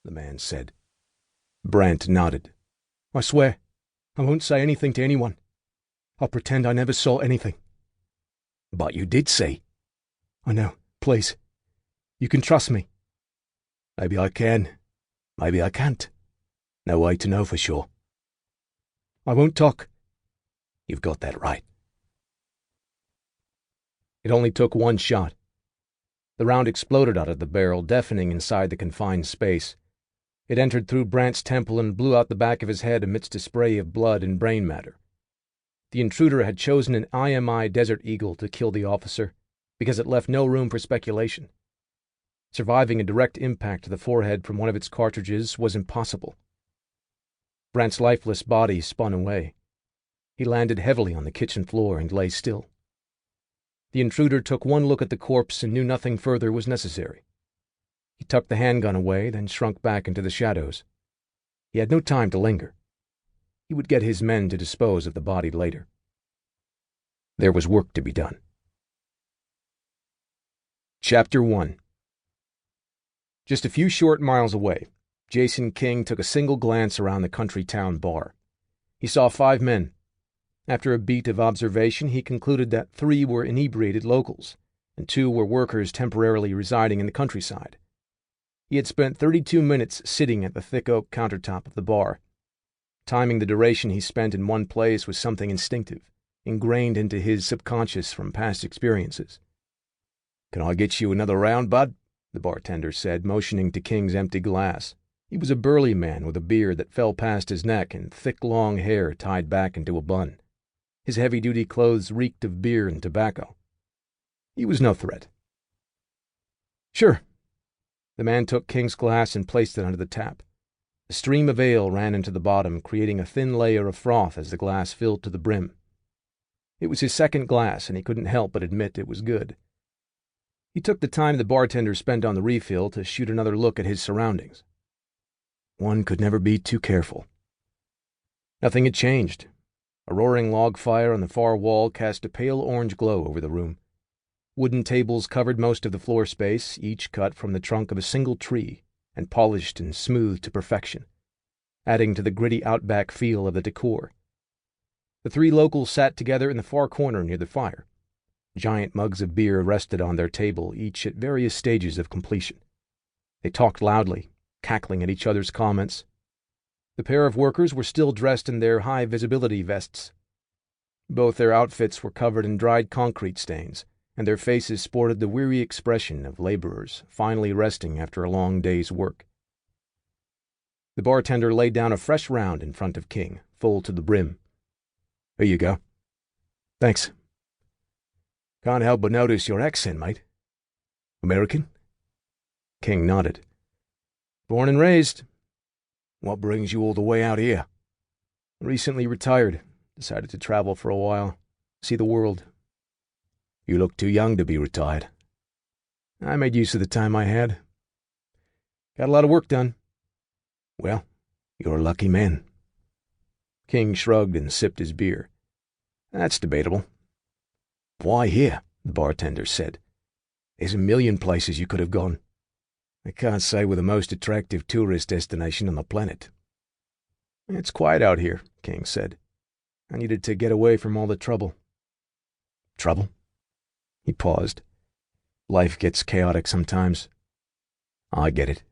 the man said. Brant nodded. "I swear, I won't say anything to anyone. I'll pretend I never saw anything." "But you did see." "I know. Please. You can trust me." "Maybe I can. Maybe I can't. No way to know for sure." "I won't talk." "You've got that right." It only took one shot. The round exploded out of the barrel, deafening inside the confined space. It entered through Brant's temple and blew out the back of his head amidst a spray of blood and brain matter. The intruder had chosen an IMI Desert Eagle to kill the officer because it left no room for speculation. Surviving a direct impact to the forehead from one of its cartridges was impossible. Brant's lifeless body spun away. He landed heavily on the kitchen floor and lay still. The intruder took one look at the corpse and knew nothing further was necessary. He tucked the handgun away, then shrunk back into the shadows. He had no time to linger. He would get his men to dispose of the body later. There was work to be done. Chapter 1. Just a few short miles away, Jason King took a single glance around the country town bar. He saw 5 men. After a beat of observation, he concluded that 3 were inebriated locals, and 2 were workers temporarily residing in the countryside. He had spent 32 minutes sitting at the thick oak countertop of the bar. Timing the duration he spent in one place was something instinctive, ingrained into his subconscious from past experiences. "Can I get you another round, bud?" the bartender said, motioning to King's empty glass. He was a burly man with a beard that fell past his neck and thick long hair tied back into a bun. His heavy-duty clothes reeked of beer and tobacco. He was no threat. "Sure." The man took King's glass and placed it under the tap. A stream of ale ran into the bottom, creating a thin layer of froth as the glass filled to the brim. It was his second glass, and he couldn't help but admit it was good. He took the time the bartender spent on the refill to shoot another look at his surroundings. One could never be too careful. Nothing had changed. A roaring log fire on the far wall cast a pale orange glow over the room. Wooden tables covered most of the floor space, each cut from the trunk of a single tree and polished and smoothed to perfection, adding to the gritty outback feel of the decor. The 3 locals sat together in the far corner near the fire. Giant mugs of beer rested on their table, each at various stages of completion. They talked loudly, cackling at each other's comments. The pair of workers were still dressed in their high-visibility vests. Both their outfits were covered in dried concrete stains, and their faces sported the weary expression of laborers finally resting after a long day's work. The bartender laid down a fresh round in front of King, full to the brim. "Here you go." "Thanks." "Can't help but notice your accent, mate." "American?" King nodded. "Born and raised." "What brings you all the way out here?" "Recently retired. Decided to travel for a while. See the world." "You look too young to be retired." "I made use of the time I had. Got a lot of work done." "Well, you're a lucky man." King shrugged and sipped his beer. "That's debatable." "Why here?" the bartender said. "There's a million places you could have gone. I can't say we're the most attractive tourist destination on the planet." "It's quiet out here," King said. "I needed to get away from all the trouble." "Trouble?" He paused. "Life gets chaotic sometimes." "I get it.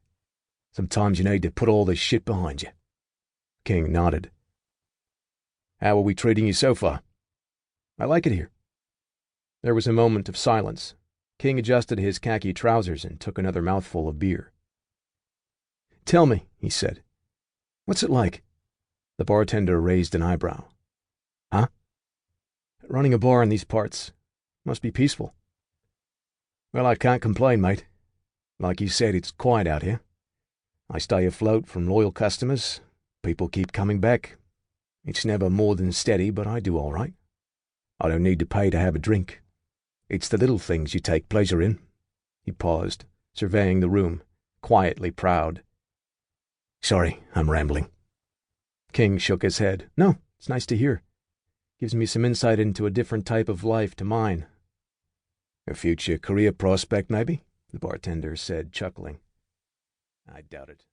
Sometimes you need to put all this shit behind you." King nodded. "How are we treating you so far?" "I like it here." There was a moment of silence. King adjusted his khaki trousers and took another mouthful of beer. "Tell me," he said. "What's it like?" The bartender raised an eyebrow. "Huh?" "Running a bar in these parts. Must be peaceful." "Well, I can't complain, mate. Like you said, it's quiet out here. I stay afloat from loyal customers. People keep coming back. It's never more than steady, but I do all right. I don't need to pay to have a drink. It's the little things you take pleasure in." He paused, surveying the room, quietly proud. "Sorry, I'm rambling." King shook his head. "No, it's nice to hear. Gives me some insight into a different type of life to mine." "A future career prospect, maybe?" the bartender said, chuckling. "I doubt it."